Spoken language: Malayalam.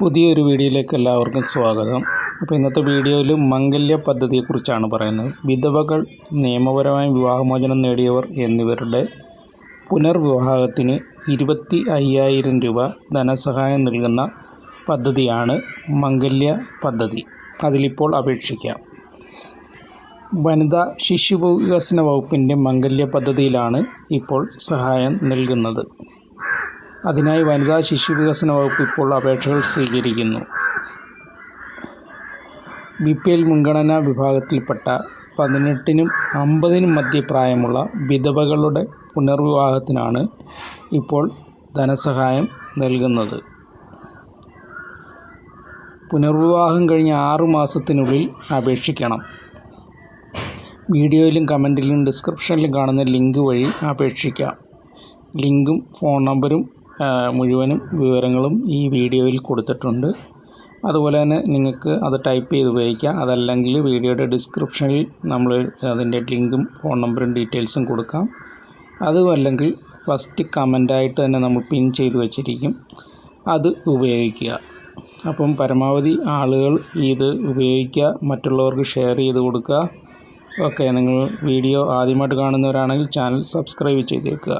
പുതിയൊരു വീഡിയോയിലേക്ക് എല്ലാവർക്കും സ്വാഗതം. അപ്പോൾ ഇന്നത്തെ വീഡിയോയിൽ മംഗല്യ പദ്ധതിയെക്കുറിച്ചാണ് പറയുന്നത്. വിധവകൾ, നിയമപരമായ വിവാഹമോചനം നേടിയവർ എന്നിവരുടെ പുനർവിവാഹത്തിന് 25,000 രൂപ ധനസഹായം നൽകുന്ന പദ്ധതിയാണ് മംഗല്യ പദ്ധതി. അതിലിപ്പോൾ അപേക്ഷിക്കാം. വനിതാ ശിശുവികസന വകുപ്പിൻ്റെ മംഗല്യ പദ്ധതിയിലാണ് ഇപ്പോൾ സഹായം നൽകുന്നത്. അതിനായി വനിതാ ശിശുവികസന വകുപ്പ് ഇപ്പോൾ അപേക്ഷകൾ സ്വീകരിക്കുന്നു. BPL മുൻഗണനാ വിഭാഗത്തിൽപ്പെട്ട 18-നും 50-നും മധ്യ പ്രായമുള്ള വിധവകളുടെ പുനർവിവാഹത്തിനാണ് ഇപ്പോൾ ധനസഹായം നൽകുന്നത്. പുനർവിവാഹം കഴിഞ്ഞ് 6 മാസത്തിനുള്ളിൽ അപേക്ഷിക്കണം. വീഡിയോയിലും കമൻറ്റിലും ഡിസ്ക്രിപ്ഷനിലും കാണുന്ന ലിങ്ക് വഴി അപേക്ഷിക്കാം. ലിങ്കും ഫോൺ നമ്പറും മുഴുവനും വിവരങ്ങളും ഈ വീഡിയോയിൽ കൊടുത്തിട്ടുണ്ട്. അതുപോലെ തന്നെ നിങ്ങൾക്ക് അത് ടൈപ്പ് ചെയ്ത് ഉപയോഗിക്കാം. അതല്ലെങ്കിൽ വീഡിയോയുടെ ഡിസ്ക്രിപ്ഷനിൽ നമ്മൾ അതിൻ്റെ ലിങ്കും ഫോൺ നമ്പറും ഡീറ്റെയിൽസും കൊടുക്കാം. അതുമല്ലെങ്കിൽ ഫസ്റ്റ് കമൻ്റായിട്ട് തന്നെ നമ്മൾ പിൻ ചെയ്ത് വെച്ചിരിക്കും, അത് ഉപയോഗിക്കുക. അപ്പം പരമാവധി ആളുകൾ ഇത് ഉപയോഗിക്കുക, മറ്റുള്ളവർക്ക് ഷെയർ ചെയ്ത് കൊടുക്കുക. ഓക്കെ, നിങ്ങൾ വീഡിയോ ആദ്യമായിട്ട് കാണുന്നവരാണെങ്കിൽ ചാനൽ സബ്സ്ക്രൈബ് ചെയ്തേക്കുക.